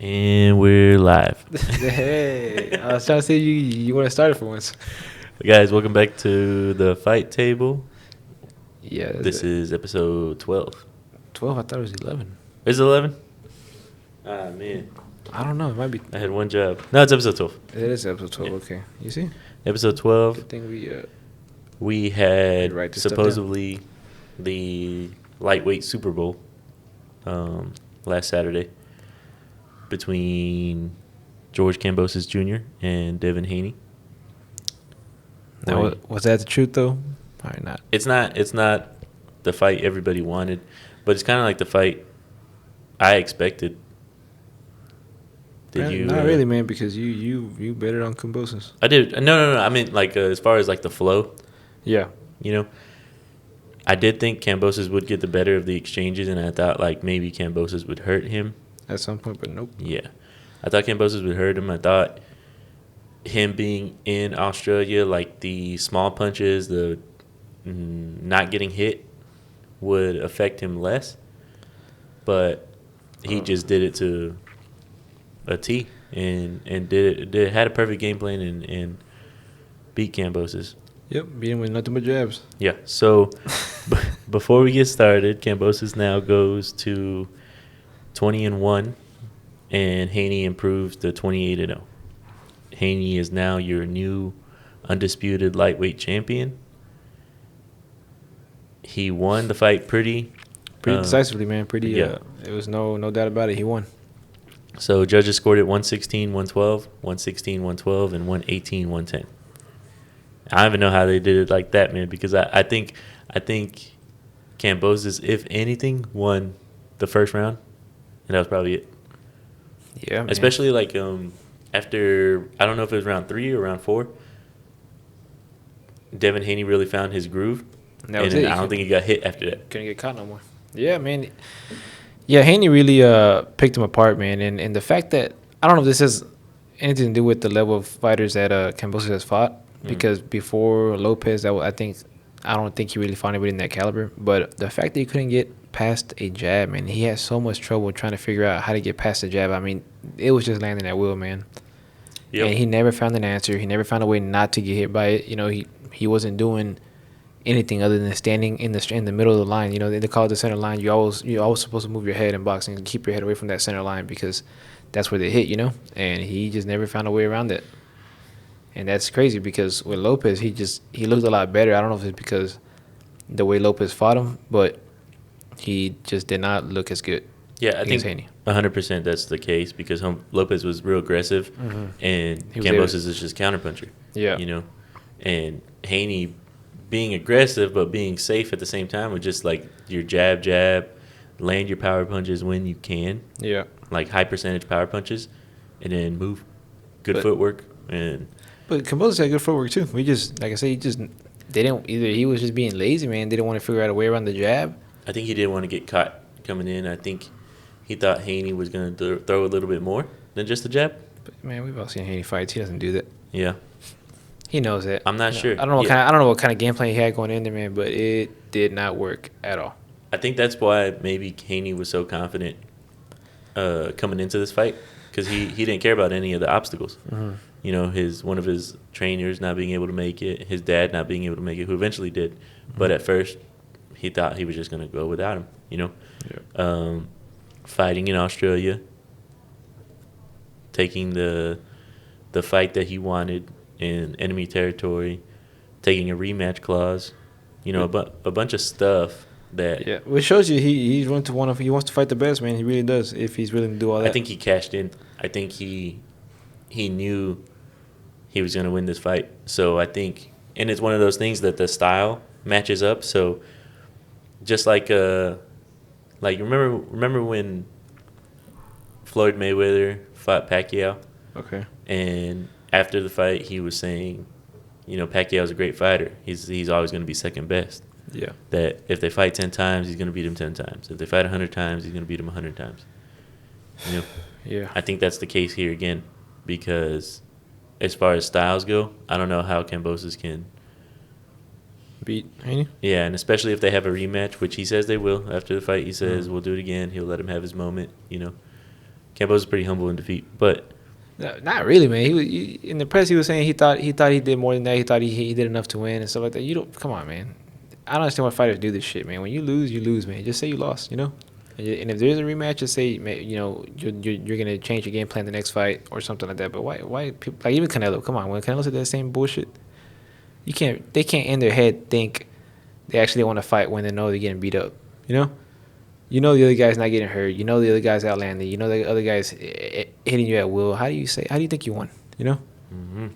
And we're live. Hey, I was trying to say you want to start it for once. Guys, welcome back to the fight table. Yeah, This is episode 12. 12. I thought it was 11. Is it 11? Ah, man. I don't know. It might be. I had one job. No, it's episode 12. It is episode 12. Yeah. Okay. You see? Episode 12. Good thing We had write this stuff supposedly the lightweight Super Bowl last Saturday between George Kamboses Jr. and Devin Haney. Now, was that the truth though? Probably not. It's not the fight everybody wanted, but it's kind of like the fight I expected. Did you? Not really, man, because you betted on Kamboses. I did. No. I mean, like as far as like the flow. Yeah. You know, I did think Kamboses would get the better of the exchanges, and I thought like maybe Kamboses would hurt him At some point, but nope. Yeah, I thought Kamboses would hurt him. I thought him being in Australia, like the small punches, the not getting hit, would affect him less. But he just did it to a T and had a perfect game plan and beat Kamboses. Yep, beat him with nothing but jabs. Yeah. So before we get started, Kamboses now goes to 20-1, and Haney improves to 28-0. Haney is now your new undisputed lightweight champion. He won the fight pretty decisively, man. Yeah. It was no doubt about it. He won. So judges scored it 116, 112, 116, 112, and 118, 110. I don't even know how they did it like that, man, because I think Kamboses, if anything, won the first round, and that was probably it. Yeah, man. Especially like after, I don't know if it was round 3 or round 4, Devin Haney really found his groove, That was and it. I don't think he got hit after that. Couldn't get caught no more. Yeah, man. Yeah, Haney really picked him apart, man. And the fact that, I don't know if this has anything to do with the level of fighters that Kamboses has fought, because before Lopez, I don't think he really fought anybody in that caliber. But the fact that he couldn't get past a jab, man, he had so much trouble trying to figure out how to get past the jab. I mean, it was just landing at will, man. Yep. And he never found an answer. He never found a way not to get hit by it. You know, he wasn't doing anything other than standing in the middle of the line. You know, they call it the center line. You're always supposed to move your head in boxing and keep your head away from that center line, because that's where they hit, you know. And he just never found a way around it. And that's crazy, because with Lopez, he looked a lot better. I don't know if it's because the way Lopez fought him, but he just did not look as good. Yeah, I think 100% that's the case, because Lopez was real aggressive, and Kamboses is just counterpuncher. Yeah. You know, and Haney being aggressive but being safe at the same time with just like your jab, land your power punches when you can. Yeah. Like high percentage power punches, and then move. Good footwork. But Kamboses had good footwork too. We just, like I said, he was just being lazy, man. Didn't want to figure out a way around the jab. I think he didn't want to get caught coming in. I think he thought Haney was going to throw a little bit more than just the jab. But man, we've all seen Haney fights. He doesn't do that. Yeah. He knows that. I'm not sure. I don't know what kind of game plan he had going in there, man, but it did not work at all. I think that's why maybe Haney was so confident coming into this fight, because he didn't care about any of the obstacles. Mm-hmm. You know, one of his trainers not being able to make it, his dad not being able to make it, who eventually did. Mm-hmm. But at first, he thought he was just going to go without him, you know. Yeah. Fighting in Australia, taking the fight that he wanted in enemy territory, taking a rematch clause, you know, a bunch of stuff that. Yeah, which shows you he wants to fight the best, man. He really does, if he's willing to do all that. I think he cashed in. I think he knew he was going to win this fight. So I think, and it's one of those things that the style matches up. So just like remember when Floyd Mayweather fought Pacquiao? Okay. And after the fight, he was saying, you know, Pacquiao's a great fighter. He's always going to be second best. Yeah. That if they fight 10 times, he's going to beat him 10 times. If they fight 100 times, he's going to beat him 100 times. You know? Yeah. I think that's the case here again, because as far as styles go, I don't know how Kamboses can beat Haney. Yeah, and especially if they have a rematch, which he says they will after the fight. He says we'll do it again. He'll let him have his moment, you know. Kamboses is pretty humble in defeat, but No, not really, man. In the press, he was saying he thought he did more than that. He thought he did enough to win and stuff like that. You don't come on, man. I don't understand why fighters do this shit, man. When you lose, man. Just say you lost, you know. And if there's a rematch, just say, you know, you're gonna change your game plan the next fight or something like that. But why people like even Canelo? Come on, when Canelo said that same bullshit, they can't in their head think they actually want to fight when they know they're getting beat up. You know the other guy's not getting hurt. You know the other guy's outlanding. You know the other guy's hitting you at will. How do you think you won? You know. Mm-hmm.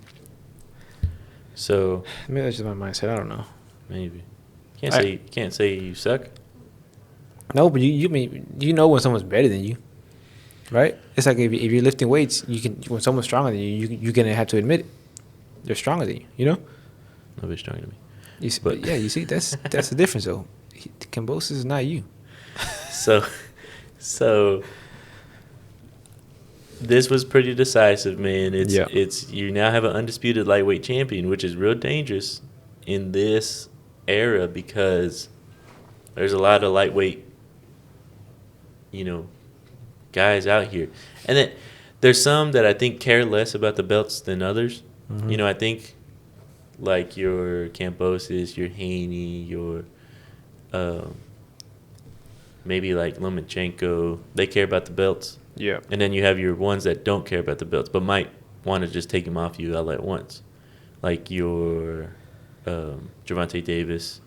So maybe that's just my mindset. I don't know. Maybe can't say you suck. No, but you know when someone's better than you, right? It's like if you're lifting weights, when someone's stronger than you, you're gonna have to admit it. They're stronger than you. You know. Nobody's stronger than me. You see, that's the difference though. Kamboses is not you. So this was pretty decisive, man. It's you now have an undisputed lightweight champion, which is real dangerous in this era because there's a lot of lightweight, guys out here, and then there's some that I think care less about the belts than others. Mm-hmm. I think like your Kamboses, your Haney, your maybe like Lomachenko, they care about the belts. Yeah. And then you have your ones that don't care about the belts, but might want to just take them off you all at once. Like your Gervonta Davis,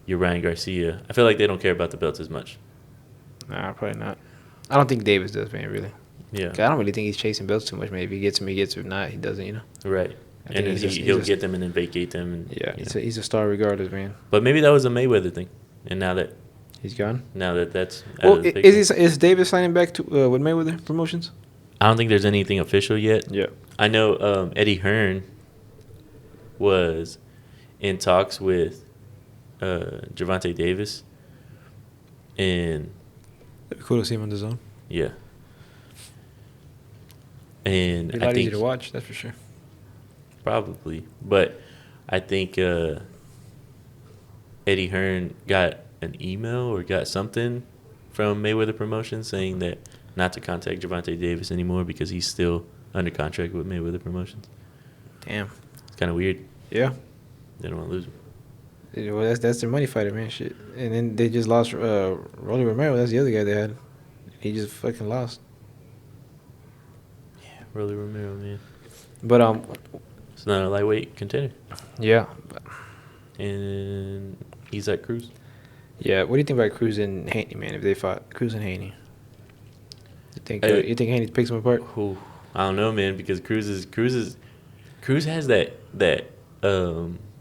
your Ryan Garcia. I feel like they don't care about the belts as much. Nah, probably not. I don't think Davis does, man, really. Yeah. I don't really think he's chasing belts too much, man. If he gets them, he gets them. If not, he doesn't, Right. And then he'll get them and then vacate them. And, yeah, he's a star regardless, man. But maybe that was a Mayweather thing. And now that he's gone. Now that's is Davis signing back to with Mayweather Promotions? I don't think there's anything official yet. Yeah, I know Eddie Hearn was in talks with Gervonta Davis, and it'd be cool to see him on the zone. Yeah, and it'd be a lot easier to watch. That's for sure. Probably, but I think Eddie Hearn got an email or got something from Mayweather Promotions saying that not to contact Gervonta Davis anymore because he's still under contract with Mayweather Promotions. Damn. It's kind of weird. Yeah. They don't want to lose him. Yeah, well, that's their money fighter, man. Shit. And then they just lost Rolly Romero. That's the other guy they had. He just fucking lost. Yeah, Rolly Romero, man. But it's not a lightweight contender. Yeah. And Isaac Cruz. Yeah, what do you think about Cruz and Haney, man? If they fought Cruz and Haney, you think Haney picks them apart? I don't know, man, because Cruz has that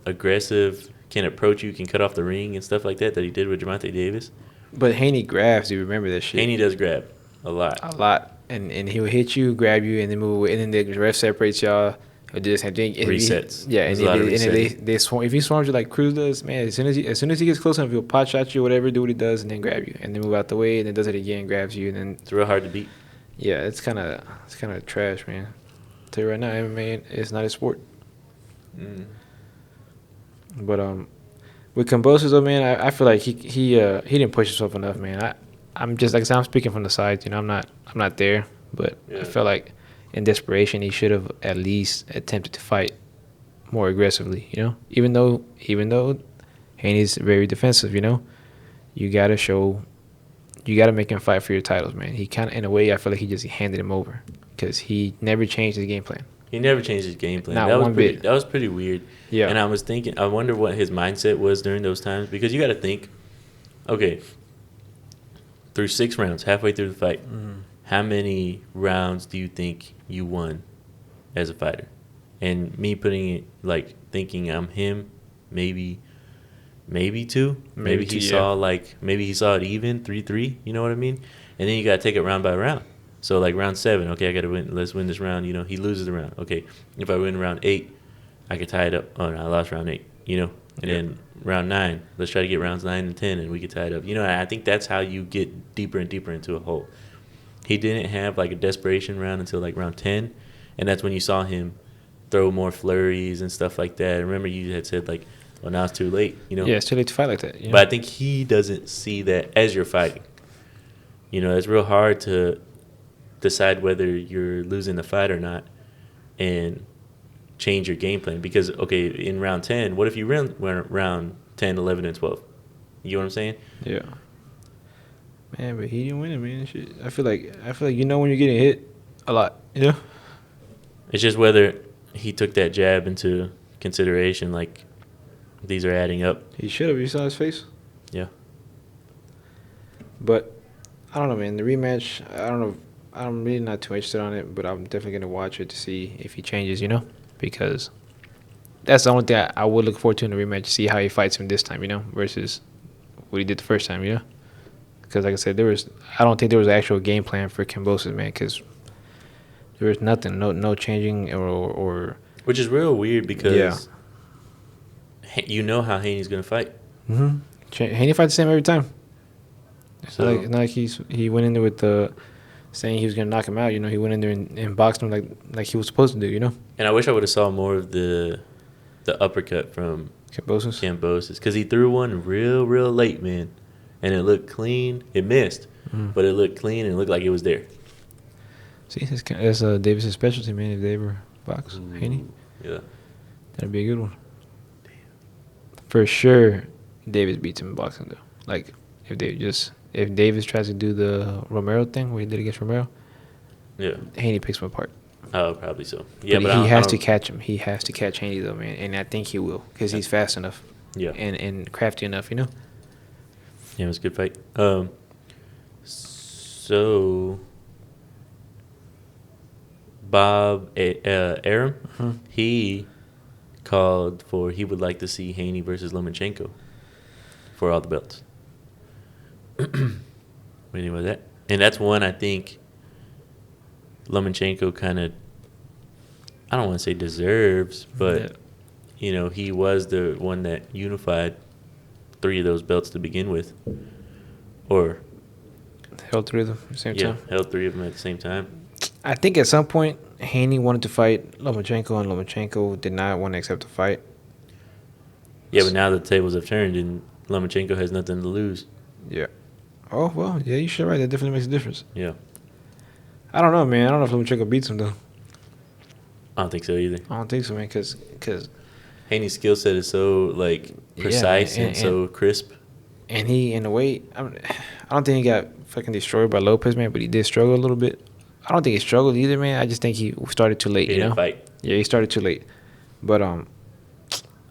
aggressive, can approach you, can cut off the ring and stuff like that he did with Gervonta Davis. But Haney grabs. Do you remember that shit? Haney does grab a lot, and he'll hit you, grab you, and then move away, and then the ref separates y'all. Or do the same thing. Resets. And they swarm. If he swarms you like Cruz does, man, as soon as he gets close enough, he'll pot shot you, whatever, do what he does, and then grab you, and then move out the way, and then does it again, grabs you, and then it's real hard to beat. Yeah, it's kind of trash, man. I'll tell you right now, MMA it's not a sport. Mm. But with Kamboses though, man, I feel like he didn't push himself enough, man. I'm just like I said, I'm speaking from the side, I'm not there, but yeah. I feel like in desperation he should have at least attempted to fight more aggressively, even though Haney's very defensive, you gotta make him fight for your titles, man. He kind of, in a way, I feel like he just handed him over because he never changed his game plan. He never changed his game plan. Not one bit. That was pretty weird. Yeah. And I was thinking, I wonder what his mindset was during those times because you got to think, okay, through 6 rounds, halfway through the fight, how many rounds do you think you won as a fighter? And me putting it, like, thinking I'm him, maybe 2. Maybe he saw it even 3-3. You know what I mean? And then you got to take it round by round. So like round 7, okay, I got to win. Let's win this round. He loses the round. Okay, if I win round 8, I could tie it up. Oh no, I lost round 8. And then round 9, let's try to get rounds 9 and 10, and we could tie it up. I think that's how you get deeper and deeper into a hole. He didn't have like a desperation round until like round 10, and that's when you saw him throw more flurries and stuff like that. Remember, you had said like, well, now it's too late. Yeah, it's too late to fight like that. But I think he doesn't see that as you're fighting. It's real hard to decide whether you're losing the fight or not and change your game plan. Because, okay, in round 10, what if you went round 10, 11, and 12? You know what I'm saying? Yeah. Man, but he didn't win it, man. Shit. I feel like you know when you're getting hit a lot. You know? It's just whether he took that jab into consideration, like these are adding up. He should have. You saw his face. Yeah. But I don't know, man. The rematch, I don't know. I'm really not too interested on it, but I'm definitely gonna watch it to see if he changes. You know, because that's the only thing I would look forward to in the rematch. See how he fights him this time. You know, versus what he did the first time. You know, because like I said, I don't think there was an actual game plan for Kamboses, man. Because there was nothing, no changing or. Which is real weird because you know how Haney's gonna fight. Mm-hmm. Haney fights the same every time. So It's not like he went in there with saying he was gonna knock him out. You know, he went in there and boxed him like he was supposed to do. You know. And I wish I would have saw more of the uppercut from Kamboses, because he threw one real late, man, and it looked clean. It missed, but it looked clean and it looked like it was there. See, that's Davis' specialty, man. If they ever box Haney, Yeah, that'd be a good one. Damn. For sure, Davis beats him in boxing though. Like if Davis tries to do the Romero thing where he did against Romero, yeah, Haney picks him apart. oh, probably so. Yeah, but he he has to catch him. He has to catch Haney though, man, and I think he will because he's fast enough. Yeah, and crafty enough, you know. Yeah, it was a good fight. So Bob Arum, he called for he would like to see Haney versus Lomachenko for all the belts. Anyway, that's one I think Lomachenko kind of, I don't want to say deserves, but you know, he was the one that unified 3 of those belts to begin with, or held 3 of them at the same time. Yeah, held 3 of them at the same time. I think at some point Haney wanted to fight Lomachenko, and Lomachenko did not want to accept the fight. Yeah, but now the tables have turned, and Lomachenko has nothing to lose. Yeah. Oh, well, yeah, you should right. That definitely makes a difference. Yeah. I don't know, man. I don't know if Lomachenko beats him, though. I don't think so either. I don't think so, man, because Haney's skill set is so, like, precise and so crisp. And he, in a way, I don't think he got fucking destroyed by Lopez, man, but he did struggle a little bit. I don't think he struggled either, man. I just think he started too late, He didn't fight. Yeah, he started too late. But, I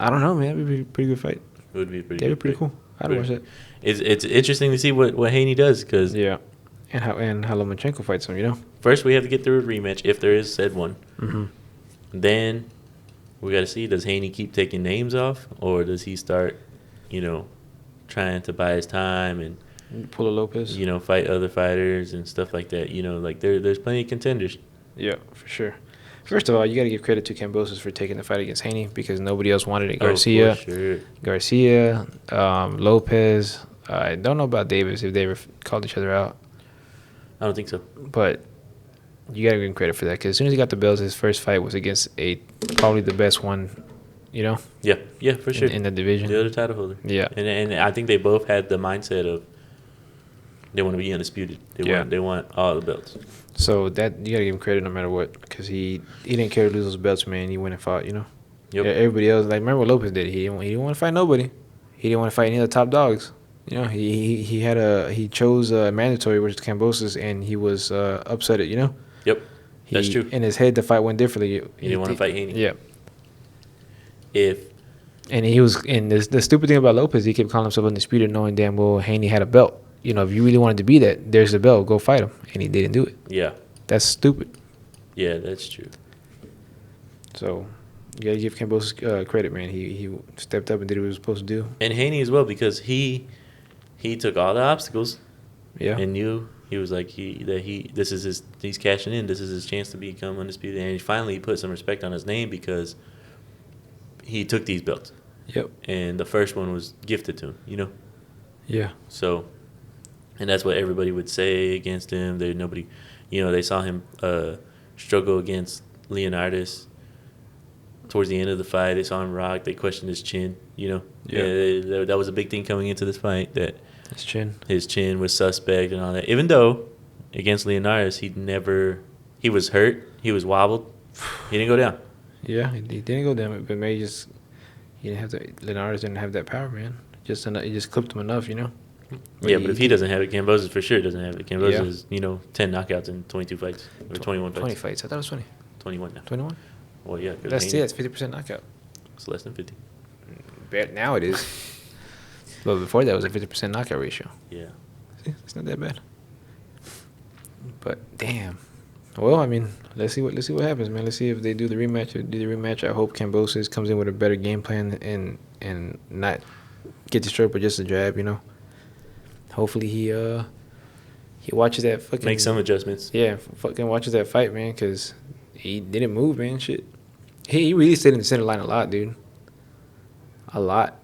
don't know, man. It would be a pretty good fight. It would be a pretty That'd good be pretty fight. cool. I'd watch that. It's interesting to see what Haney does, because and how Lomachenko fights him, you know. First we have to get through a rematch if there is said one. Mm-hmm. Then we got to see, does Haney keep taking names off, or does he start, you know, trying to buy his time and pull a Lopez, you know, fight other fighters and stuff like that. You know, like there's plenty of contenders. Yeah, for sure. First of all, you got to give credit to Kamboses for taking the fight against Haney because nobody else wanted it. Garcia, Lopez. I don't know about Davis if they ever called each other out. I don't think so. But you got to give him credit for that because as soon as he got the belts, his first fight was against probably the best one, you know? Yeah, for sure. In the division. The other title holder. Yeah. And I think they both had the mindset of they want to be undisputed. They want all the belts. So that you got to give him credit no matter what because he didn't care to lose those belts, man. He went and fought, you know? Yep. Yeah, everybody else, like, remember what Lopez did? He didn't want to fight nobody. He didn't want to fight any of the top dogs. You know, he chose mandatory, which is Kamboses, and he was upset at, you know? Yep, that's true. In his head, the fight went differently. He didn't want to fight Haney. Yeah. And the stupid thing about Lopez, he kept calling himself undisputed, knowing damn well Haney had a belt. You know, if you really wanted to be that, there's the belt, go fight him. And he didn't do it. Yeah. That's stupid. Yeah, that's true. So, you got to give Kamboses credit, man. He stepped up and did what he was supposed to do. And Haney as well, because he took all the obstacles. Yeah. And knew he was like he's cashing in. This is his chance to become undisputed. And finally he put some respect on his name because he took these belts. Yep. And the first one was gifted to him, you know? Yeah. So, and that's what everybody would say against him. They saw him struggle against Leonardis towards the end of the fight. They saw him rock. They questioned his chin, you know? Yeah. That was a big thing coming into this fight, that his chin was suspect and all that. Even though against Leonardis, he was hurt. He was wobbled. He didn't go down. Yeah, he didn't go down, but maybe he didn't have Leonardis didn't have that power, man. He just clipped him enough, you know. Yeah, but if he doesn't have it, Kamboses for sure doesn't have it. Kamboses is, 10 knockouts in 22 fights or 21 fights. 20 fights. I thought it was 20. 21 now. 21? Well, yeah. That's 50% knockout. It's less than 50. Now it is. But before that, it was a 50% knockout ratio. Yeah. See, it's not that bad. But damn. Well, I mean, let's see what happens, man. Let's see if they do the rematch. I hope Kamboses comes in with a better game plan and not get destroyed with just a jab, you know. Hopefully he watches that fucking make some adjustments. Yeah, fucking watches that fight, man, because he didn't move, man. Shit, he really stayed in the center line a lot, dude. A lot.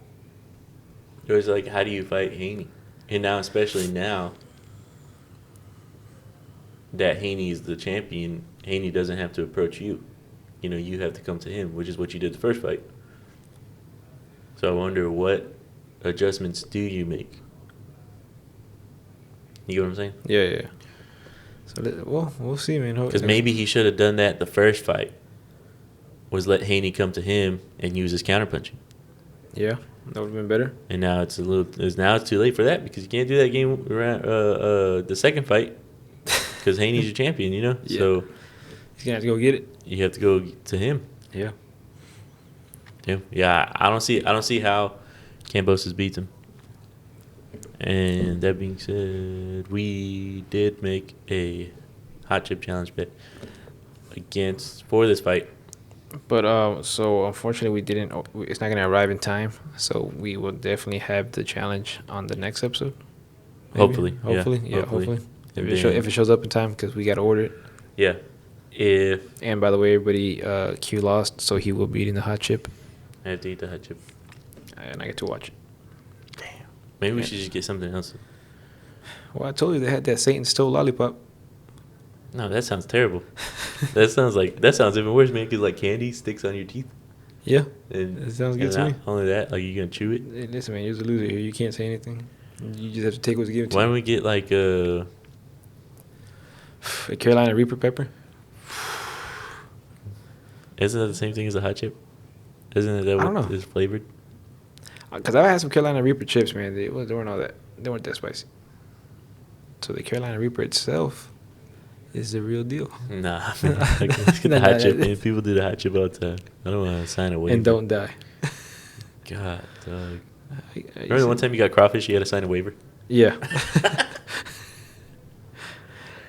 It was like, how do you fight Haney? And now, especially now that Haney is the champion, Haney doesn't have to approach you. You know, you have to come to him, which is what you did the first fight. So I wonder, what adjustments do you make? You get what I'm saying? Yeah. So, we'll see, man. Because maybe he should have done that the first fight, was let Haney come to him and use his counterpunching. Yeah, that would have been better. And now it's too late for that, because you can't do that game around the second fight, because Haney's your champion, you know. Yeah. So he's gonna have to go get it. You have to go to him. Yeah. Yeah. I don't see how Kamboses beats him. And that being said, we did make a hot chip challenge bet for this fight. But so unfortunately we didn't. It's not gonna arrive in time. So we will definitely have the challenge on the next episode. Maybe. Hopefully. If it shows up in time, because we gotta order it. Yeah. And by the way, everybody, Q lost, so he will be eating the hot chip. I have to eat the hot chip. And I get to watch it. Maybe we should just get something else. Well, I told you they had that Satan's toe lollipop. No, that sounds terrible. that sounds even worse, man. Because like candy sticks on your teeth. Yeah, and that sounds good to me. Only that, like, you gonna chew it. Hey, listen, man, you're the loser here. You can't say anything. You just have to take what's given to you. Why don't we get like a Carolina Reaper pepper? Isn't that the same thing as a hot chip? Isn't that what is flavored? Because I had some Carolina Reaper chips, man. They weren't all that. They weren't that spicy. So the Carolina Reaper itself is the real deal. Nah, man. Let's get the hot chip, man. People do the hot chip all the time. I don't want to sign a waiver. And don't die. God, dog. Remember the one time you got crawfish, you had to sign a waiver? Yeah.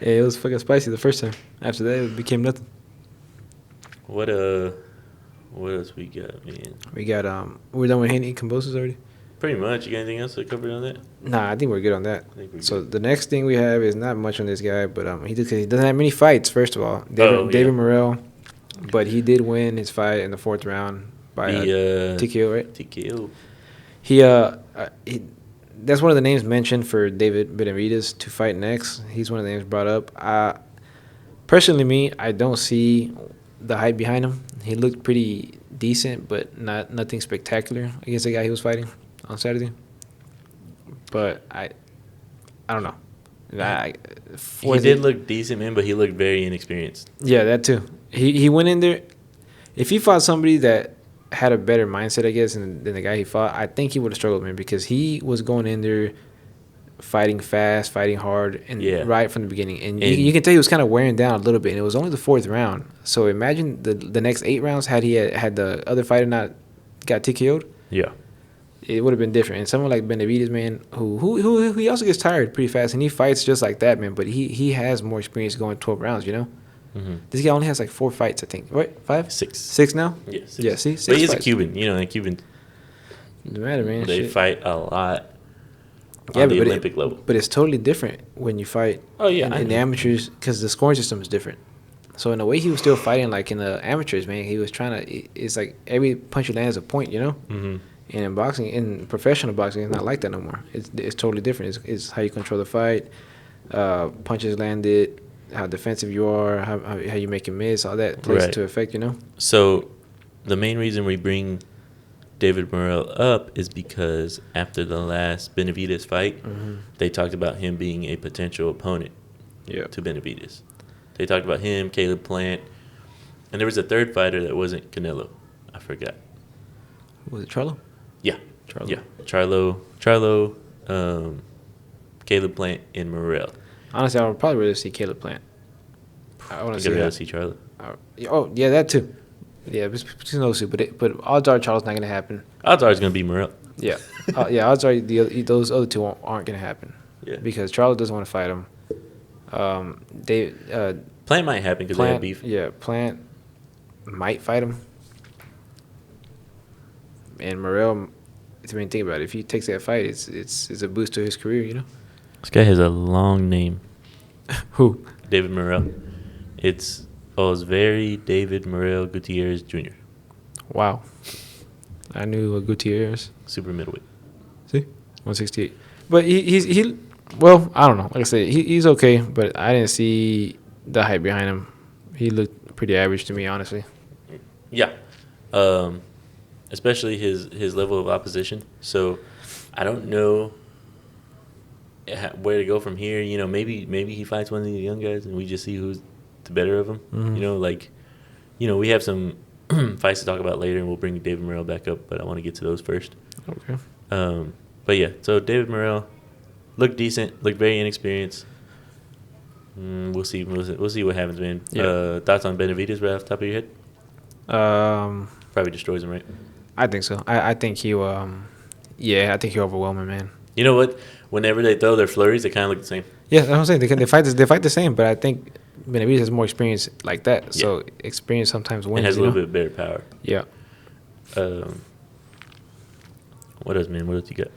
Yeah, it was fucking spicy the first time. After that, it became nothing. What else we got, man? We got we're done with Haney Kamboses already. Pretty much. You got anything else to cover on that? Nah, I think we're good on that. So the next thing we have is not much on this guy, but he doesn't have many fights. First of all, David Morrell, but he did win his fight in the 4th round by TKO, right? TKO. He that's one of the names mentioned for David Benavidez to fight next. He's one of the names brought up. Personally, I don't see the hype behind him. He looked pretty decent, but nothing spectacular against the guy he was fighting on Saturday. But I don't know. He did look decent, man, but he looked very inexperienced. Yeah, that too. He went in there. If he fought somebody that had a better mindset, I guess, than the guy he fought, I think he would have struggled, man, because he was going in there fighting fast, fighting hard, and right from the beginning. And you can tell he was kind of wearing down a little bit, and it was only the 4th round. So imagine the next 8 rounds had the other fighter not got TKO'd. Yeah. It would have been different. And someone like Benavidez, man, who he also gets tired pretty fast, and he fights just like that, man. But he has more experience going 12 rounds, you know? Mm-hmm. This guy only has like 4 fights, I think. Right? 5? 6 now? Yeah, 6. Yeah, see? 6 but he's fights. a Cuban. You know, the Cuban. Doesn't matter, man. They fight a lot on the Olympic level. But it's totally different when you fight in the amateurs, because the scoring system is different. So in a way, he was still fighting like in the amateurs, man. He was trying to. It's like every punch you land is a point, you know. Mm-hmm. And in boxing, in professional boxing, it's not like that no more. It's totally different. It's how you control the fight, punches landed, how defensive you are, how you make a miss, all that plays into effect, you know. So the main reason we bring David Morrell up is because after the last Benavidez fight, they talked about him being a potential opponent. to Benavidez. They talked about him, Caleb Plant, and there was a third fighter that wasn't Canelo. I forgot. Was it Charlo? Yeah. Charlo. Yeah. Charlo, Caleb Plant, and Morrell. Honestly, I would probably rather see Caleb Plant. I want to see I'd rather that. see Charlo. Oh, yeah, that too. Yeah, between those two. But odds are Charlo's not going to happen. Odds are it's going to be Morrell. Yeah. Odds are those other two aren't going to happen. Yeah. Because Charlo doesn't want to fight him. Plant might happen because they have beef. Yeah, Plant might fight him. And Morrell, I mean, think about it. If he takes that fight, it's a boost to his career, you know? This guy has a long name. Who? David Morrell. It's Osvaldo David Morrell Gutierrez Jr. Wow. I knew Gutierrez. Super middleweight. See? 168. But he well, I don't know. Like I said, he's okay, but I didn't see the hype behind him. He looked pretty average to me, honestly. Yeah. Especially his level of opposition. So I don't know where to go from here. You know, maybe he fights one of the young guys and we just see who's the better of them. Mm-hmm. You know, like, you know, we have some fights to talk about later, and we'll bring David Morrell back up, but I want to get to those first. Okay. But yeah, so David Morrell looked decent, looked very inexperienced. We'll see what happens, man. Yeah. Thoughts on Benavidez right off the top of your head? Probably destroys him, right? I think so. I think he'll I think he'll overwhelm him, man. You know what? Whenever they throw their flurries, they kind of look the same. Yeah, that's what I'm saying. They fight the same, but I think Benavidez has more experience like that. Yeah. So experience sometimes wins. And has a little bit better power. Yeah. What else, man? What else you got?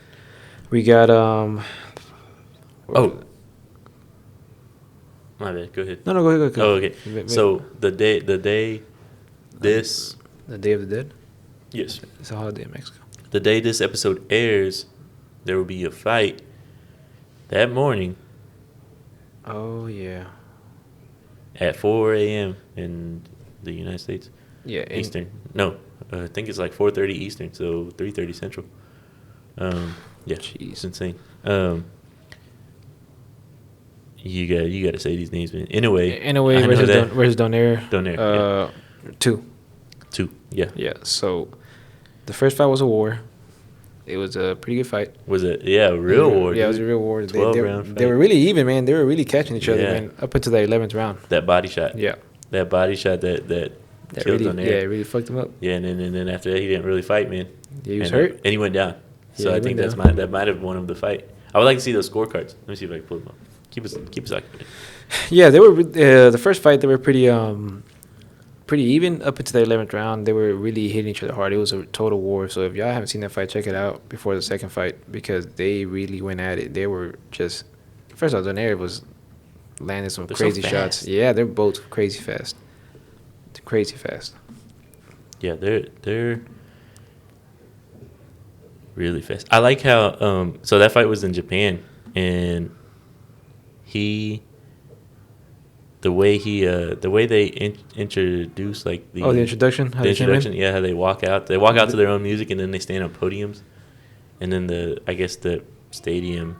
We got my bad. Go ahead. No, go ahead. Oh, okay. So the day of the Dead. Yes. It's a holiday in Mexico. The day this episode airs, there will be a fight that morning. Oh yeah. At 4 a.m. in the United States. Yeah. Eastern. No, I think it's like 4:30 Eastern, so 3:30 Central. Yeah. Jeez. It's insane. You got to say these names, man. Anyway versus Donaire. Donaire. 2. Yeah. Yeah. So the first fight was a war. It was a pretty good fight. Was it? Yeah, a real war. Yeah, it was a real war. 12-round fight. They were really even, man. They were really catching each other, man, up until the 11th round. That body shot. Yeah. That body shot that killed really, Donaire. Yeah, it really fucked him up. Yeah, and then after that, he didn't really fight, man. Yeah, he was hurt. And he went down. So Yeah, I think that might have won him the fight. I would like to see those scorecards. Let me see if I can pull them up. Keep us occupied. Yeah, they were the first fight. They were pretty even up until the 11th round. They were really hitting each other hard. It was a total war. So if y'all haven't seen that fight, check it out before the second fight because they really went at it. They were just first off, Donaire was landing some crazy shots. Yeah, they're both crazy fast. Crazy fast. Yeah, they're really fast. I like how so that fight was in Japan and the way they introduce like the introduction. How they walk out. They walk out to their own music and then they stand on podiums, and then the stadium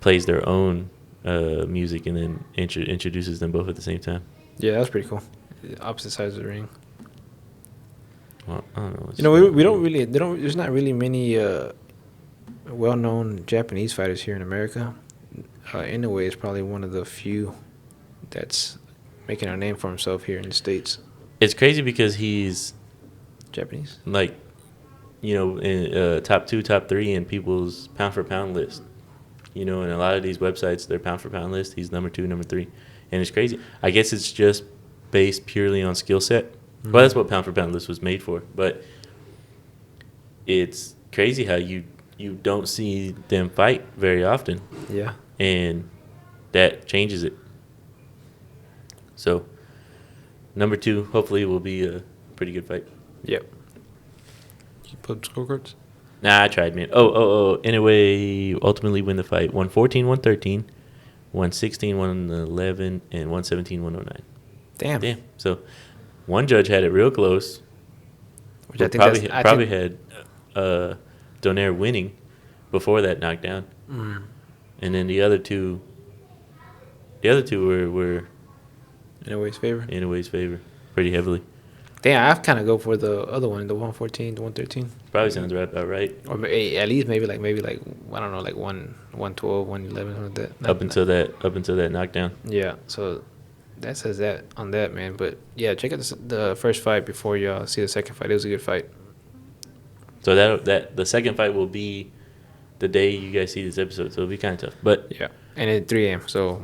plays their own music and then introduces them both at the same time. Yeah, that was pretty cool. Opposite sides of the ring. Well, I don't know. You know, we don't really. There's not really many well-known Japanese fighters here in America. Inoue is probably one of the few that's making a name for himself here in the States. It's crazy because he's Japanese, like, you know, in top 2, top 3 in people's pound for pound list. You know, and a lot of these websites, their pound for pound list, he's number 2, number 3, and it's crazy. I guess it's just based purely on skill set. Mm-hmm. Well, that's what pound for pound list was made for. But it's crazy how you don't see them fight very often. Yeah. And that changes it. So, number 2 hopefully will be a pretty good fight. Yep. You put scorecards? Nah, I tried, man. Anyway, ultimately win the fight. 114, 113, 116, 111, and 117, 109. Damn. So, one judge had it real close. Which I think probably had Donaire winning before that knockdown. Mm. And then the other two The other two were In a way's favor. in a way's favor pretty heavily. Damn, I kind of go for the other one, the 114, the 113. Probably sounds about right. Or at least maybe like I don't know, like 112, 111, something like that. Up until that knockdown. Yeah, so that says that on that, man. But yeah, check out the first fight before y'all see the second fight. It was a good fight. So that the second fight will be the day you guys see this episode. So it'll be kind of tough. But Yeah, and at 3 a.m. So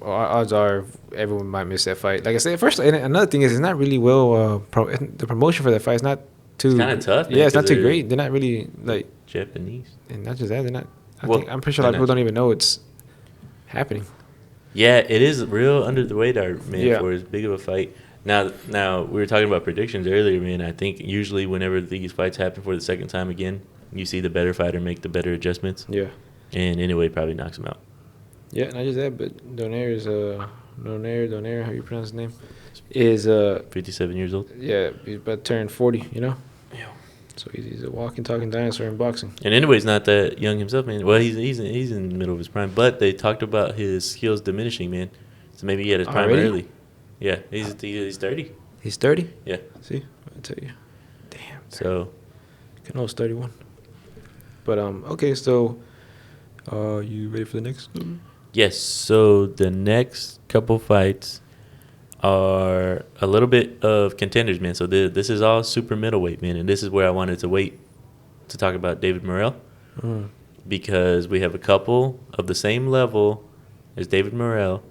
odds are everyone might miss that fight. Like I said, first, and another thing is it's not really well. The promotion for that fight is not too. It's kinda tough, man, Yeah, it's not 'cause too they're great. They're not really like, Japanese. and not just that. They're not. I'm pretty sure a they're lot of people not. don't even know it's happening. Yeah, it is real under the radar, man, Yeah. for as big of a fight. Now we were talking about predictions earlier, man. I think usually whenever these fights happen for the second time again, you see the better fighter make the better adjustments, Yeah. and anyway probably knocks him out. Yeah, not just that, but Donaire is Donaire, how you pronounce his name, is 57 years old. yeah, he's about to turn 40, you know? Yeah. So he's a walking, talking dinosaur in boxing. And anyways, not that young himself, man. Well, he's in the middle of his prime, but they talked about his skills diminishing, man. So maybe he had his prime Already? early. Yeah, he's 30. He's 30? Yeah. See? I tell you. Damn. So Cano's 31. But, okay, so, you ready for the next one? yes, so the next couple fights are a little bit of contenders, man. So this is all super middleweight, man, and this is where I wanted to wait to talk about David Morrell because we have a couple of the same level as David Morrell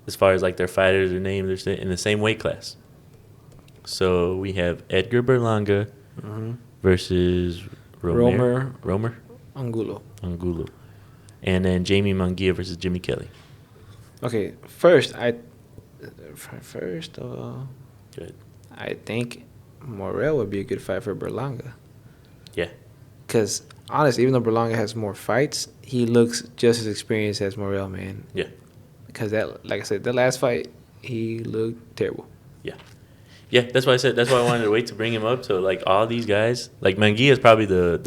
as far as like their fighters, their names, they're in the same weight class. So we have Edgar Berlanga versus Romer Angulo. and then Jamie Munguia versus Jimmy Kelly. Okay, first, Good. I think Morrell would be a good fight for Berlanga. Yeah. Because, honestly, even though Berlanga has more fights, he looks just as experienced as Morrell, man. Yeah. Because, like I said, the last fight, he looked terrible. Yeah, that's why I said. That's why I wanted to wait to bring him up. So like all these guys, like Munguia is probably the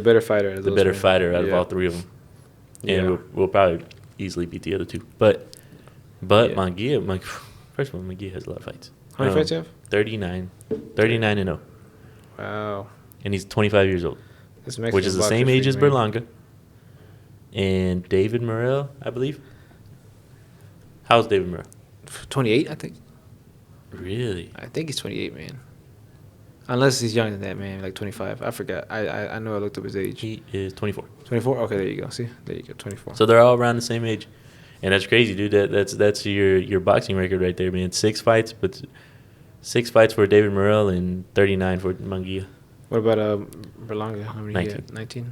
better fighter. the better fighter out of all three of them, and we'll probably easily beat the other two. But Munguia, first of all, Munguia has a lot of fights. How many fights you have? 39 and 0, Wow. and he's 25 years old, This which Mexican is the boxer same age freak, as man. Berlanga. And David Morrell, I believe. How's David Morrell? 28, I think. Really? I think he's 28, man. Unless he's younger than that, man, like 25. I forgot. I know I looked up his age. He is 24. 24? Okay, there you go. See? There you go, 24. So they're all around the same age, and that's crazy, dude. That's your boxing record right there, man. 6 fights, but 6 fights for David Morrell and 39 for Munguia. What about Berlanga? How many 19. 19?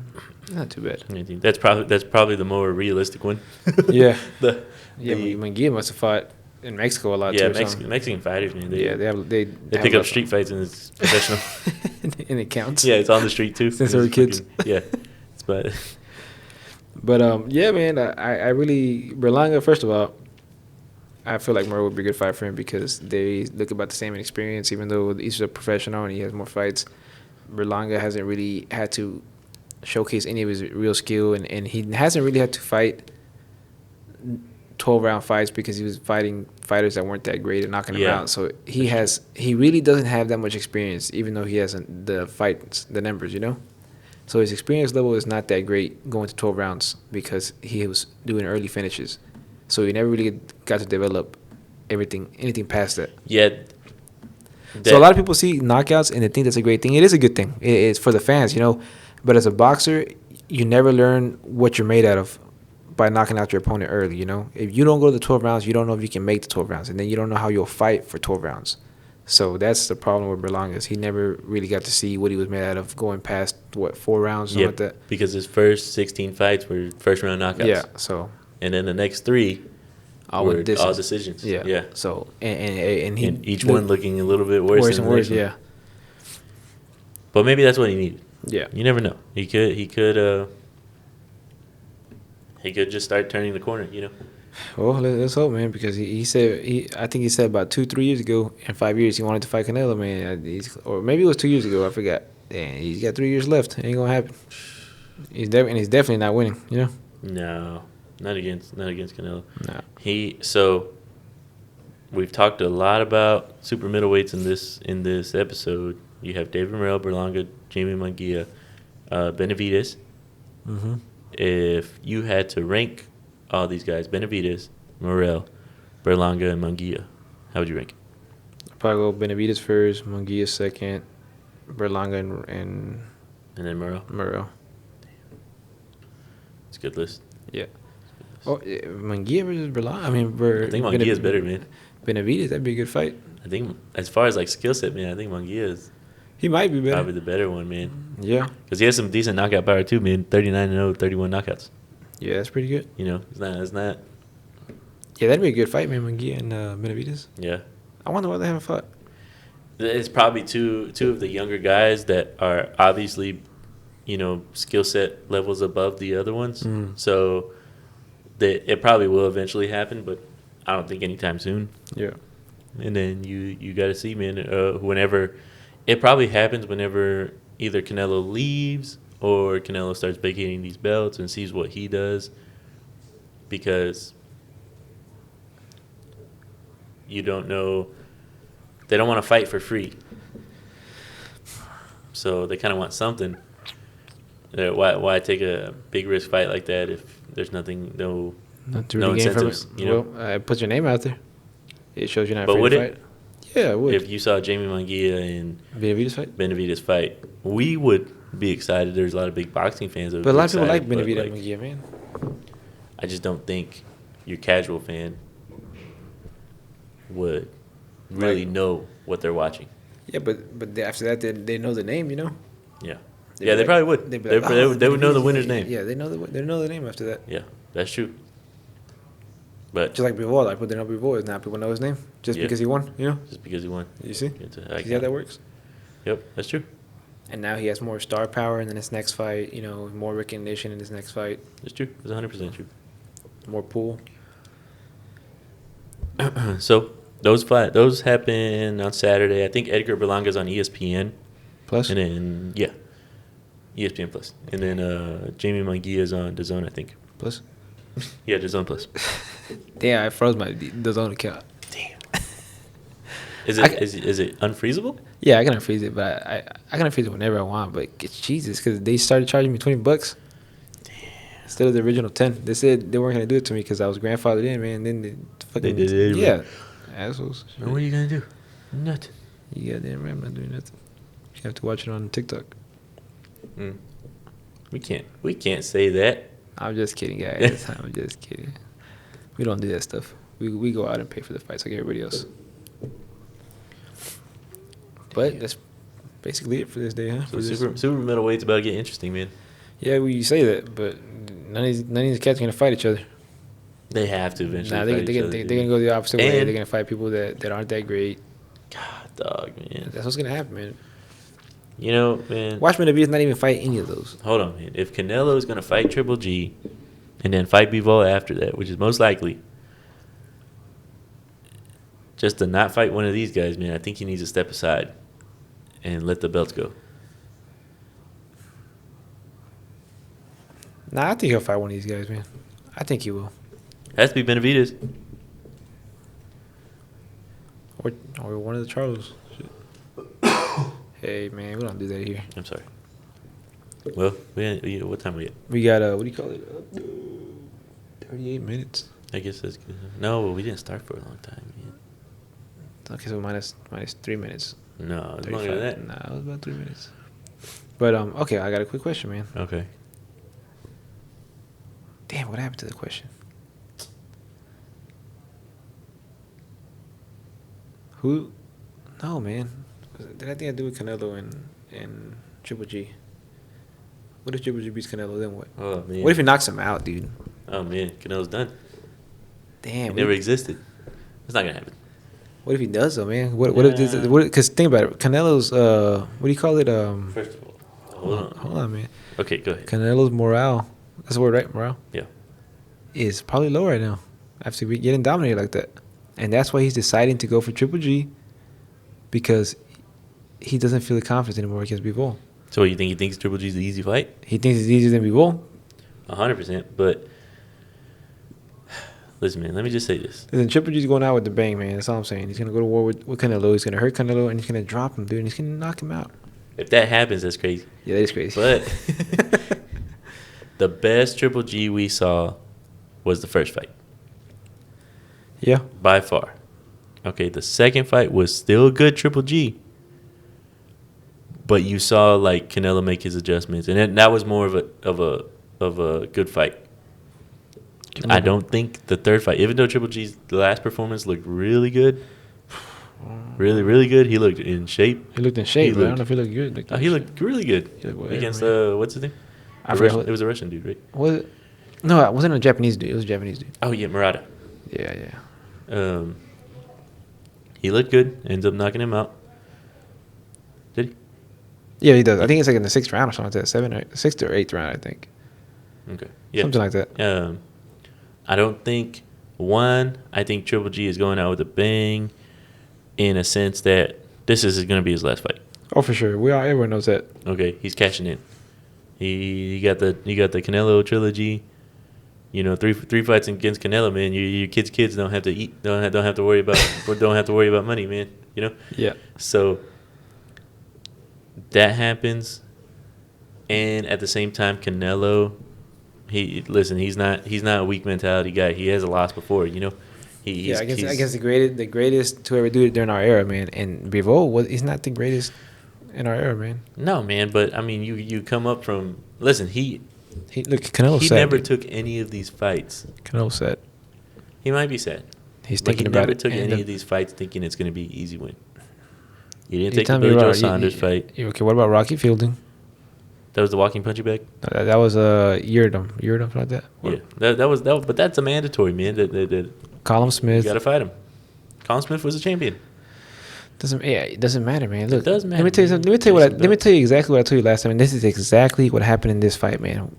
Not too bad. 19. That's probably the more realistic one. Yeah. The Munguia must have fought in Mexico a lot yeah, too. Mexican fighters, man. They pick up street fights and it's professional. and it counts. Yeah, it's on the street too. Since they were kids. Yeah, but yeah, man. I really Berlanga. First of all, I feel like Murray would be a good fight for him because they look about the same in experience. Even though he's a professional and he has more fights, Berlanga hasn't really had to showcase any of his real skill, and he hasn't really had to fight 12-round fights because he was fighting fighters that weren't that great and knocking him out. So he really doesn't have that much experience, even though he hasn't the numbers, you know. So his experience level is not that great going to 12 rounds because he was doing early finishes. So he never really got to develop anything past that. yeah. So a lot of people see knockouts and they think that's a great thing. It is a good thing. It's for the fans, you know. But as a boxer, you never learn what you're made out of by knocking out your opponent early, you know. If you don't go to the 12 rounds, you don't know if you can make the 12 rounds. And then you don't know how you'll fight for 12 rounds. So that's the problem with Berlanga is he never really got to see what he was made out of going past, 4 rounds, something like that. Because his first 16 fights were first-round knockouts. Yeah, so. And then the next 3 were all decisions. Yeah. Yeah. So, and each one looking a little bit worse and worse, yeah. But maybe that's what he needed. Yeah. You never know. He could just start turning the corner, you know. Well, let's hope, man, because he said I think he said about 2-3 years ago, in 5 years he wanted to fight Canelo, man. Or maybe it was 2 years ago, I forgot. Damn, he's got 3 years left. It ain't gonna happen. He's definitely not winning, you know. No. Not against Canelo. No. So we've talked a lot about super middleweights in this episode. You have David Morrell, Berlanga, Jamie Munguia, Benavidez. Mm-hmm. If you had to rank all these guys, Benavidez, Morrell, Berlanga, and Munguia, how would you rank? Probably go Benavidez first, Munguia second, Berlanga and then Morrell. It's a good list. Yeah. Oh, yeah, Munguia versus Berlanga. I think Munguia is better, man. Benavidez, that'd be a good fight. I think as far as like skill set, man, I think Munguia is He might be better. probably the better one, man. Yeah. Because he has some decent knockout power too, man. 39-0, 31 knockouts. Yeah, that's pretty good. You know, it's not. Yeah, that'd be a good fight, man. Munguia and Benavidez. Yeah. I wonder why they haven't fought. It's probably two of the younger guys that are obviously, you know, skill set levels above the other ones. Mm. So it probably will eventually happen, but I don't think anytime soon. Yeah. And then you got to see, man, whenever it probably happens whenever either Canelo leaves or Canelo starts vacating these belts and sees what he does, because you don't know. They don't want to fight for free. So they kind of want something. Why take a big risk fight like that if there's nothing, no incentives? You know? Well, put your name out there. It shows you're not But afraid would to it? fight. Yeah, it would. If you saw Jamie Munguia and Benavidez fight? we would be excited. There's a lot of big boxing fans. That would But a be lot of people like excited, Benavidez but, and Munguia, man. I just don't think your casual fan would really know what they're watching. Yeah, but after that, they know the name, you know? Yeah. They'd Yeah, be they like- probably would. they'd be They, like, they, "Oh, would- they would know the Benavidez." winner's name. Yeah, they know the name after that. Yeah, that's true. But Just like Bivol, like put their number Bivol, now people know his name just Yeah. because he won, you know? just because he won. You see? I See how that works? Yep, that's true. And now he has more star power in his next fight, you know, more recognition in his next fight, That's true. It's 100% true. more pool. So those happen on Saturday. I think Edgar Berlanga's on ESPN. Plus? And then, yeah, ESPN Plus. And then Jamie Munguia's on DAZN, I think. Plus? Yeah, DAZN Plus. Damn, I froze my DAZN account. Damn. Is it unfreezable? Yeah, I can unfreeze it, but I can unfreeze it whenever I want. But it's Jesus, because they started charging me $20 instead of the original 10. They said they weren't gonna do it to me because I was grandfathered in, man. And then They did it. Yeah, assholes. What are you gonna do? Nothing. You goddamn right, I'm not doing nothing. You have to watch it on TikTok. We can't say that. I'm just kidding, guys. I'm just kidding. We don't do that stuff. We go out and pay for the fights like everybody else. But that's basically it for this day, huh? So super middleweight's about to get interesting, man. Yeah, you say that, but none of these cats are gonna fight each other. They have to eventually. Nah, fight they're each other, gonna go the opposite way. And- They're gonna fight people that aren't that great. God, dog, man. That's what's gonna happen, man. You know, man. Watch Benavidez not even fight any of those. Hold on, man. If Canelo is gonna fight Triple G, and then fight Bivol after that, which is most likely, just to not fight one of these guys, man, I think he needs to step aside and let the belts go. Nah, I think he'll fight one of these guys, man. I think he will. Has to be Benavidez. Or one of the Charlos. Hey, man, we don't do that here. I'm sorry. Well, what time we at? We got, what do you call it? 38 minutes. I guess that's good. No, we didn't start for a long time, man. Okay, so minus 3 minutes. No, it's longer than that. Nah, it was about 3 minutes. But, okay, I got a quick question, man. Okay. Damn, what happened to the question? Who? No, man. Did I think I do with Canelo and Triple G? What if Triple G beats Canelo? Then what? Oh man. What if he knocks him out, dude? Oh man, Canelo's done. Damn. It never existed. It's not gonna happen. What if he does though, man? What if this? Because think about it. Canelo's what do you call it? First of all, Hold on, man. Okay, go ahead. Canelo's morale. That's the word, right? Morale. Yeah. Is probably low right now after getting dominated like that, and that's why he's deciding to go for Triple G because he doesn't feel the confidence anymore against Bivol. So you think he thinks Triple G's the easy fight? He thinks it's easier than Bivol. 100%. But Listen, man. Let me just say this. Listen, Triple G's going out with the bang, man. That's all I'm saying. He's gonna go to war with Canelo. He's gonna hurt Canelo, and he's gonna drop him, dude. And he's gonna knock him out. If that happens, that's crazy. Yeah, that is crazy. But the best Triple G we saw was the first fight. Yeah. By far. Okay, the second fight was still a good Triple G. But you saw like Canelo make his adjustments, and that was more of a good fight. I don't think the third fight, even though Triple G's last performance looked really good, really, really good. He looked in shape. He looked in shape, but I don't know if he looked good. He looked really good against what's his name? It was a Russian dude, right? Was it? No, it wasn't a Japanese dude. It was a Japanese dude. Oh yeah, Murata. Yeah. He looked good. Ends up knocking him out. Did he? Yeah, he does. I think it's like in the 6th round or something like that. 6th or 8th round, I think. Okay. Yeah. Something like that. I don't think I think Triple G is going out with a bang, in a sense that this is going to be his last fight. Oh, for sure. Everyone knows that. Okay, he's cashing in. He got the Canelo trilogy. You know, three fights against Canelo, man. Your kids don't have to eat, don't have to worry about money, man. You know. Yeah. So that happens, and at the same time, Canelo. He's not a weak mentality guy. He has a loss before, you know. I guess the greatest to ever do it during our era, man. And Bivol he's not the greatest in our era, man. No, man. But I mean, you come up from Canelo. He never took any of these fights. Canelo said he might be sad. He's thinking about it. He never took any of these fights thinking it's going to be an easy win. He didn't take the Billy Joe Saunders fight. Okay, what about Rocky Fielding? That was the walking punching bag. That was Yurdom, something like that. Yeah, that was. But that's a mandatory, man. That Colin Smith. You got to fight him. Colin Smith was a champion. It doesn't matter, man. Look, it does matter. Let me tell you something. Let me tell you exactly what I told you last time. And this is exactly what happened in this fight, man.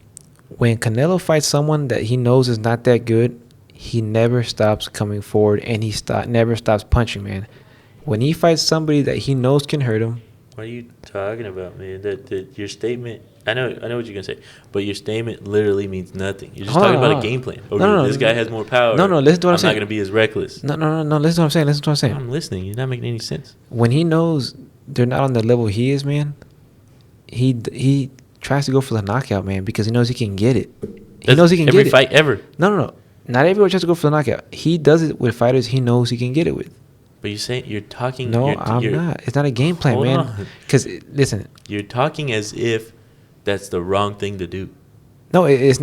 When Canelo fights someone that he knows is not that good, he never stops coming forward, and he never stops punching, man. When he fights somebody that he knows can hurt him. What are you talking about, man? That your statement. I know what you're gonna say, but your statement literally means nothing. You're just talking about a game plan. No, this guy has more power. No, listen to what I'm saying. I'm not gonna be as reckless. No. Listen to what I'm saying. I'm listening. You're not making any sense. When he knows they're not on the level he is, man, he tries to go for the knockout, man, because he knows he can get it. He knows he can get it. Every fight ever. No. Not everyone tries to go for the knockout. He does it with fighters he knows he can get it with. But you're talking. No, I'm not. It's not a game plan, man. Because listen, you're talking as if that's the wrong thing to do. No, it is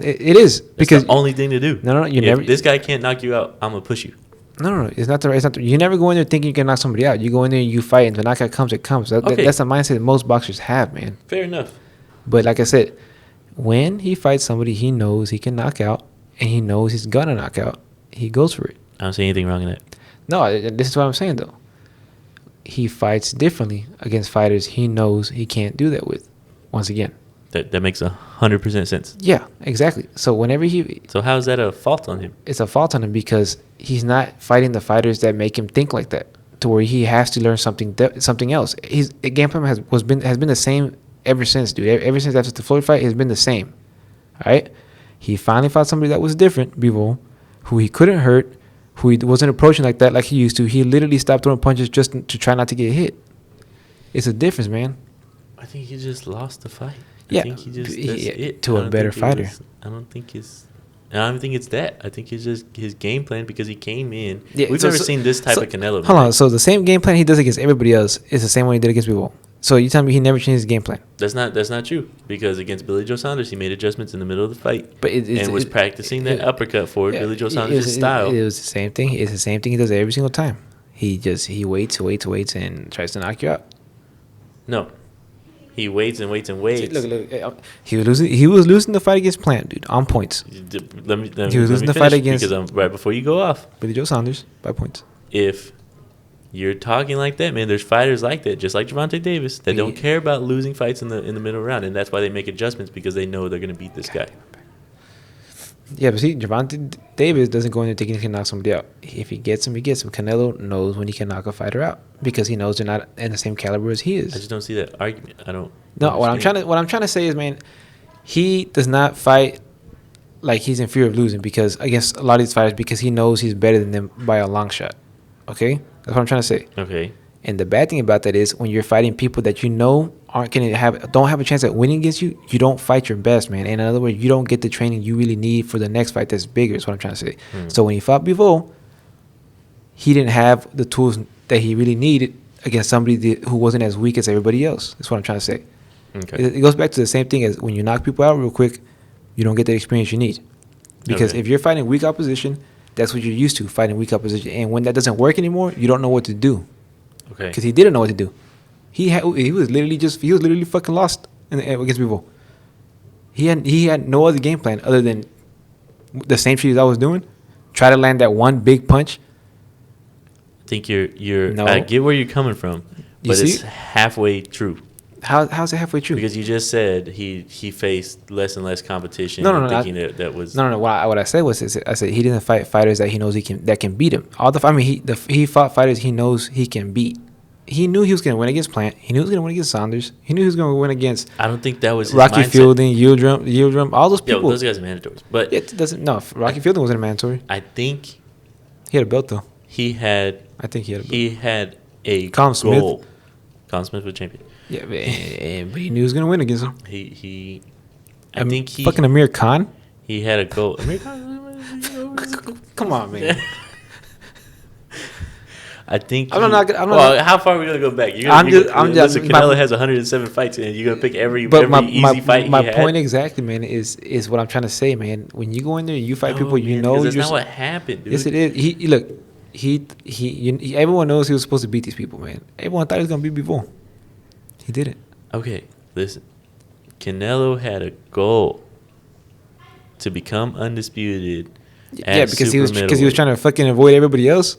because it's the only thing to do. No, if this guy can't knock you out, I'm gonna push you. No, it's not. You never go in there thinking you can knock somebody out. You go in there and you fight, and the knockout comes, it comes. That's the mindset that most boxers have, man. Fair enough. But like I said, when he fights somebody he knows he can knock out, and he knows he's gonna knock out, he goes for it. I don't see anything wrong in that. No, this is what I'm saying, though. He fights differently against fighters he knows he can't do that with. Once again. That makes 100% sense. Yeah, exactly. So whenever So how is that a fault on him? It's a fault on him because he's not fighting the fighters that make him think like that, to where he has to learn something else. His game plan has been the same ever since, dude. Ever since after the Floyd fight, it's been the same. All right? He finally fought somebody that was different, Bivol, who he couldn't hurt, who he wasn't approaching like that like he used to. He literally stopped throwing punches just to try not to get hit. It's a difference, man. I think he just lost the fight. Yeah, I think he just that's it. To a better fighter. I don't think it's that. I think it's just his game plan because he came in. Yeah, We've never seen this type of Canelo. Hold on. So the same game plan he does against everybody else is the same one he did against Bivol. So you tell me he never changed his game plan? That's not true because against Billy Joe Saunders he made adjustments in the middle of the fight, but was practicing that uppercut for Billy Joe Saunders' style. It was the same thing. It's the same thing he does every single time. He waits and tries to knock you out. No, he waits and waits and waits. See, look. He was losing the fight against Plant, dude, on points. He was losing the fight against because I'm right before you go off. Billy Joe Saunders by points. If you're talking like that, man, there's fighters like that, just like Gervonta Davis, that don't care about losing fights in the middle round, and that's why they make adjustments because they know they're going to beat this guy. Yeah, but see, Gervonta Davis doesn't go in there thinking he can knock somebody out. If he gets him, he gets him. Canelo knows when he can knock a fighter out because he knows they're not in the same caliber as he is. I just don't see that argument. I don't. No, what I'm trying to say is, man, he does not fight like he's in fear of losing because against a lot of these fighters because he knows he's better than them by a long shot. Okay, that's what I'm trying to say. Okay. And the bad thing about that is when you're fighting people that you know don't have a chance at winning against you, you don't fight your best, man. And in other words, you don't get the training you really need for the next fight that's bigger. Is what I'm trying to say. So when he fought Bivol, he didn't have the tools that he really needed against somebody who wasn't as weak as everybody else. That's what I'm trying to say. Okay. It goes back to the same thing as when you knock people out real quick, you don't get the experience you need. Because if you're fighting weak opposition, that's what you're used to, fighting weak opposition. And when that doesn't work anymore, you don't know what to do. Okay. Because he didn't know what to do. He was literally fucking lost against people. He had no other game plan other than the same shit I was doing. Try to land that one big punch. I think you're. No. I get where you're coming from, but it's halfway true. How's it halfway true? Because you just said he faced less and less competition. No. Thinking that was No. What I said was I said he didn't fight fighters that he knows that can beat him. He fought fighters he knows he can beat. He knew he was going to win against Plant. He knew he was going to win against Saunders. He knew he was going to win against. I don't think that was his Rocky mindset. Fielding, Yildirim, all those people. Yeah, those guys are mandatories. But It doesn't. No, Rocky Fielding wasn't a mandatory. I think He had a belt though. he had I think he had a belt. he had a Colin Smith. goal. Colin Smith was champion. Yeah, but he knew he was going to win against him. I think he fucking Amir Khan. he had a goal. Come on, man. I think. I'm not. How far are we gonna go back? Listen, Canelo has 107 fights, and you're gonna pick every easy fight. My point exactly, man, is what I'm trying to say, man. When you go in there, and you fight people, you know. That's not what happened, dude. Yes, it is. Everyone knows he was supposed to beat these people, man. Everyone thought he was gonna beat before. He didn't. Okay, listen. Canelo had a goal to become undisputed. Yeah, because he was trying to fucking avoid everybody else.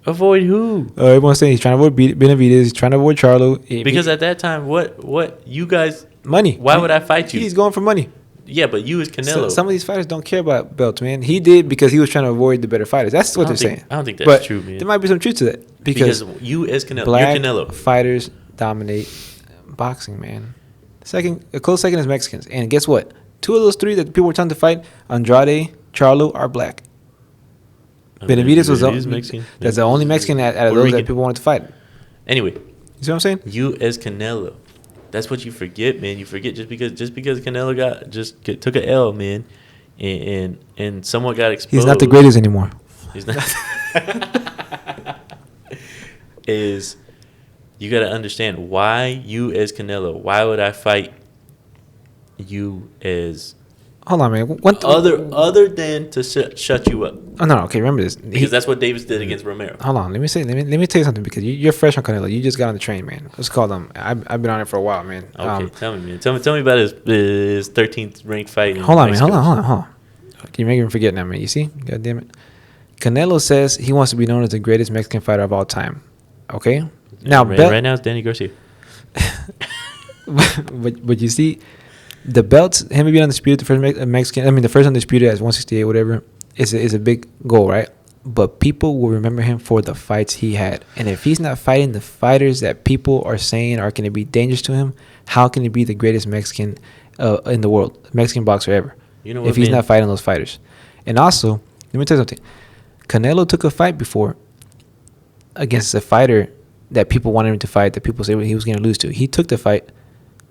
Avoid who? Everyone's saying he's trying to avoid Benavidez. He's trying to avoid Charlo. Because at that time, what you guys money? Why would I fight you? He's going for money. Yeah, but you as Canelo. Some of these fighters don't care about belts, man. He did because he was trying to avoid the better fighters. That's what they're saying. I don't think that's true, man. There might be some truth to that because you as Canelo, black you're Canelo. Fighters dominate boxing, man. A close second is Mexicans, and guess what? 2 of those 3 that people were trying to fight, Andrade, Charlo, are black. Benavidez was Mexican. That's the only Mexican out of those that people wanted to fight. Anyway, you see what I'm saying? You as Canelo, that's what you forget, man. You forget just because Canelo took a L, man, and someone got exposed. He's not the greatest anymore. He's not. You got to understand why you as Canelo. Why would I fight you as? Hold on, man. Other than to shut you up. Oh no, okay. Remember this because that's what Davis did against Romero. Hold on, let me tell you something because you're fresh on Canelo. You just got on the train, man. Let's call them. I've been on it for a while, man. Okay, tell me, man. Tell me about his 13th ranked fight. Hold on, man. Hold on. You're making me forget now, man. You see? God damn it. Canelo says he wants to be known as the greatest Mexican fighter of all time. Okay. Now, right now it's Danny Garcia. but you see. The belts, him being undisputed, the first undisputed as 168, whatever, is a big goal, right? But people will remember him for the fights he had. And if he's not fighting the fighters that people are saying are going to be dangerous to him, how can he be the greatest Mexican in the world, Mexican boxer ever? You know what, if he's not fighting those fighters. And also, let me tell you something. Canelo took a fight before against a fighter that people wanted him to fight, that people said he was going to lose to. He took the fight.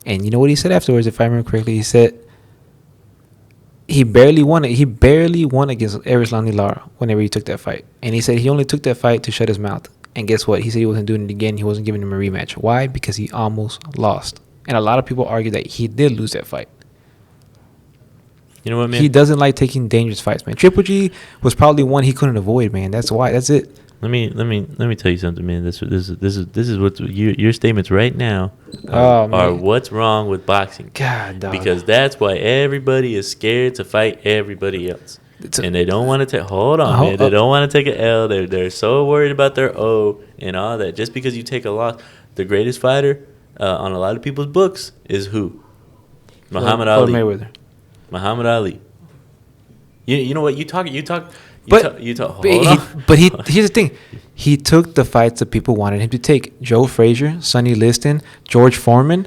And you know what he said afterwards, if I remember correctly? He said he barely won it. He barely won against Erislandy Lara whenever he took that fight. And he said he only took that fight to shut his mouth. And guess what? He said he wasn't doing it again. He wasn't giving him a rematch. Why? Because he almost lost. And a lot of people argue that he did lose that fight. You know what, man? He doesn't like taking dangerous fights, man. Triple G was probably one he couldn't avoid, man. That's why. That's it. Let me tell you something, man. This is what your statements right now are what's wrong with boxing. God, dog. Because that's why everybody is scared to fight everybody else, and they don't want to take. Hold on, man. They don't want to take an L. They're so worried about their O and all that. Just because you take a loss, the greatest fighter on a lot of people's books is who? Muhammad Ali. Mayweather. Muhammad Ali. You know what? You talk. But here's the thing. He took the fights that people wanted him to take. Joe Frazier, Sonny Liston, George Foreman.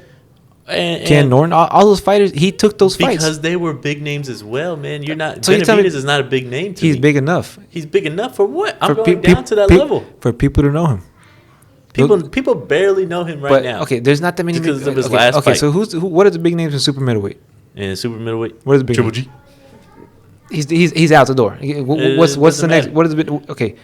Ken Norton, all those fighters, he took those fights because they were big names as well, man. You're not. So Benavidez is not a big name to he's me. big enough. He's big enough for what? I'm For going down to that level. For people to know him. People barely know him right now. Okay, there's not that many. Because of his okay, last okay, fight. so what are the big names in super middleweight? And super middleweight. What is the big Triple name? G. He's out the door. What's the next? matter. What is the big? Okay,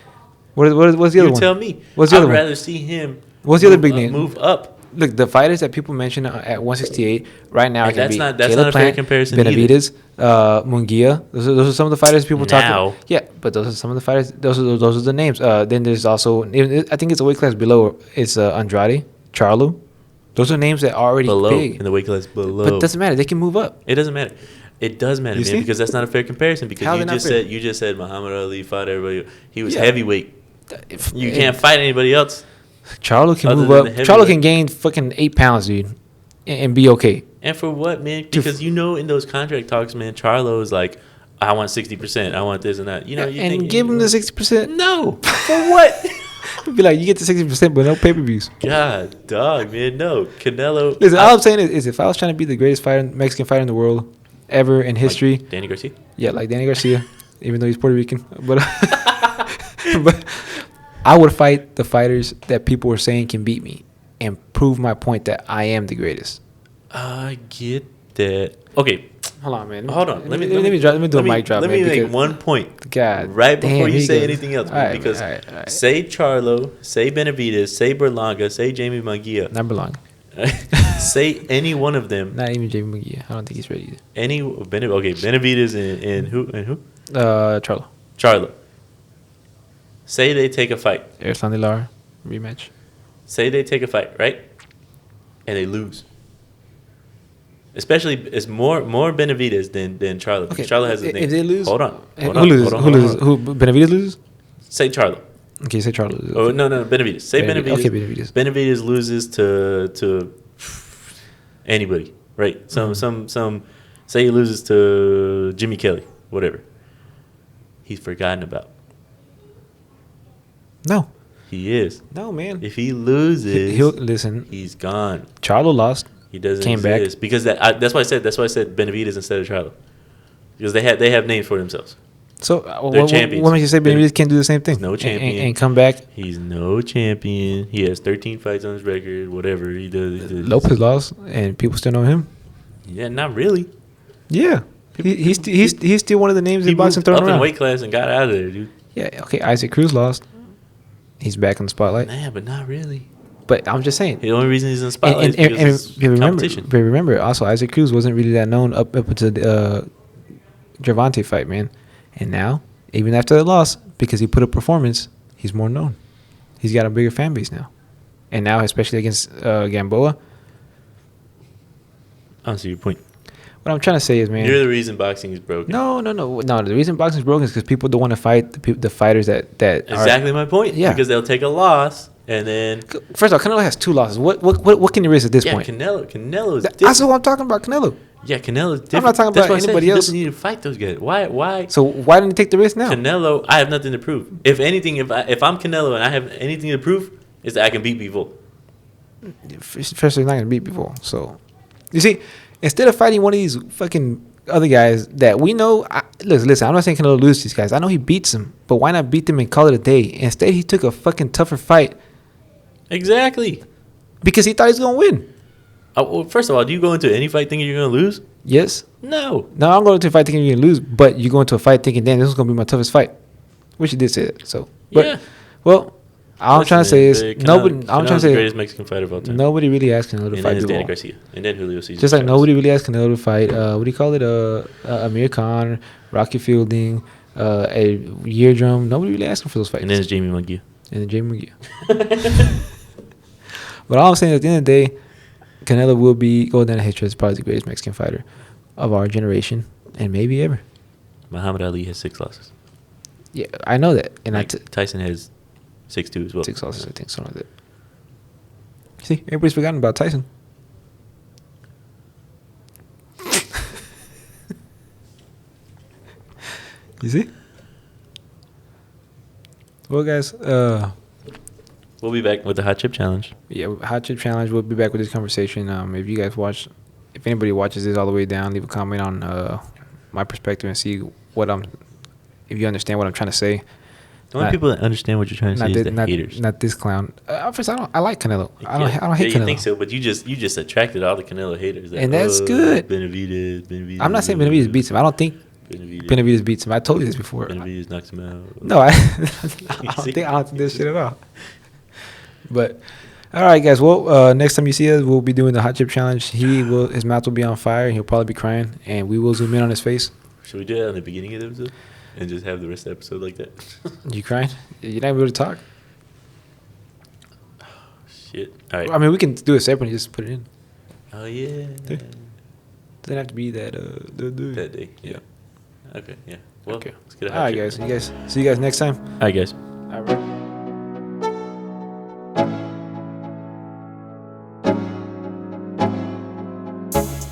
what's the other You one? tell me. What's the other I'd one? rather see him. What's the other big name? Move up. Look, the fighters that people mention at 168 right now And can be that's Caleb not a fair Plant, comparison Benavidez, Munguia. Those are some of the fighters people talk Now. about. Yeah, but those are some of the fighters. Those are the names. Then there's also, I think it's a weight class below. It's Andrade, Charlo. Those are names that are already Below. big. In the weight class below. But it doesn't matter. They can move up. It doesn't matter. It does matter, You man, see? because that's not a fair comparison. How Because they not fair? you just said Muhammad Ali fought everybody. He was Yeah. heavyweight. You can't fight anybody else. Charlo can Other move than up. the Charlo heavyweight. can gain fucking 8 pounds, dude, and be okay. And for what, man? Because in those contract talks, man, Charlo is like, I want 60%. I want this and that. You know, And give him the 60%. No. For what? Be like, you get the 60%, but no pay-per-views. God, dog, man, no. Canelo. Listen, all I'm saying is if I was trying to be the greatest Mexican fighter in the world ever in history, Like Danny Garcia. yeah, like Danny Garcia, even though he's Puerto Rican, but but I would fight the fighters that people were saying can beat me and prove my point that I am the greatest. I get that. Okay, Hold on, man. hold on. Let me do a mic drop. Let man, me make because- one point. God, Right damn, before you here say goes. anything else, All man, right, because all right. say Charlo, say Benavidez, say Berlanga, say Jamie Munguia, Number long. say any one of them. Not even Jamie McGee. I don't think he's ready Benavidez and who either. Charlo. Charlo. Say they take a fight. Ersan Lara rematch. Say they take a fight, right? And they lose. Especially, it's more Benavidez than Charlo. Okay, Charlo has his if name. they lose, Hold on. who loses? Who loses? Who Benavidez loses? Say Charlo. Okay, say Charlo loses. Oh no, Benavidez. Say Benavidez. Okay, Benavidez. Benavidez loses to anybody, right? Some. Say he loses to Jimmy Kelly, whatever. He's forgotten about. No, He is. no, man. If he loses, He'll listen. he's gone. Charlo lost. He doesn't Came back. exist because that's why I said Benavidez instead of Charlo, because they have names for themselves. So They're what champions. makes you say Benavidez can't do the same thing? No champion. and come back. He's no champion. He has 13 fights on his record. Whatever he does. Lopez lost, and people still know him. Yeah, not really. Yeah, he's still one of the names He in boxing moved thrown up in around. weight class and got out of there, dude. Yeah, okay. Isaac Cruz lost. He's back in the spotlight. Nah, but not really. But I'm just saying. The only reason he's in the spotlight And is because it's competition. remember, also Isaac Cruz wasn't really that known up until the Gervonta fight, man. And now, even after the loss, because he put up performance, he's more known. He's got a bigger fan base now. And now, especially against Gamboa, I don't see your point. what I'm trying to say is, man. You're the reason boxing is broken. No. The reason boxing's broken is because people don't want to fight the fighters that Exactly my point. Yeah. Because they'll take a loss and then First of all, Canelo has 2 losses. What can you risk at this point? Canelo is That's different. what I'm talking about, Canelo. Yeah, Canelo is different. I'm not talking That's about why I said anybody he else. doesn't need to fight those guys. Why? So why didn't he take the risk now? Canelo, I have nothing to prove. If anything, if I'm Canelo and I have anything to prove, is that I can beat people. First, he's not gonna beat people. So, you see, instead of fighting one of these fucking other guys that we know, listen, I'm not saying Canelo lose these guys. I know he beats them, but why not beat them and call it a day? Instead, he took a fucking tougher fight Exactly. because he thought he was gonna win. Well, first of all, do you go into any fight thinking you're gonna lose? Yes. No. No, I'm going to a fight thinking you're gonna lose, but you go into a fight thinking, damn, this is gonna be my toughest fight, which he did say that. So, but Yeah. well, all I'm trying to say is nobody. I'm Canelo's trying to the say greatest Mexican fighter of all time. nobody really asked Canelo to And fight then it's people. Danny Garcia, and then Julio Cesar. Just like Chavez. nobody really asked Canelo to fight. What do you call it? Amir Khan, Rocky Fielding, a Year Drum. Nobody really asked him for those fights. And then it's Jamie Munguia. And then Jamie McGee. But all I'm saying, at the end of the day, Canelo will go down in history as probably the greatest Mexican fighter of our generation and maybe ever. Muhammad Ali has 6 losses. Yeah, I know that, and Tyson has 6-2 as well. 6 losses, I think, something like that. See, everybody's forgotten about Tyson. You see? Well, guys, We'll be back with the hot chip challenge. Yeah, hot chip challenge. We'll be back with this conversation. If you guys watch, if anybody watches this all the way down, leave a comment on my perspective and see if you understand what I'm trying to say. The only people that understand what you're trying to say is the haters. Not this clown. First, I like Canelo. I don't hate Canelo. You think so, but you just attracted all the Canelo haters. And that's good. Benavidez. I'm not saying Benavidez beats him. I don't think Benavidez beats him. I told you this before. Benavidez knocks him out. No, I don't think this shit at all. But all right, guys. Well, next time you see us, we'll be doing the hot chip challenge. His mouth will be on fire. He'll probably be crying, and we will zoom in on his face. Should we do that on the beginning of the episode and just have the rest of the episode like that? You crying? You're not able to talk. Oh, shit. All right. I mean, we can do it separately. Just put it in. Oh yeah. Doesn't have to be that that day. Yeah. Okay. Yeah. Well, okay. let's get a all hot right, chip. guys. See you guys next time. All right, guys. All right.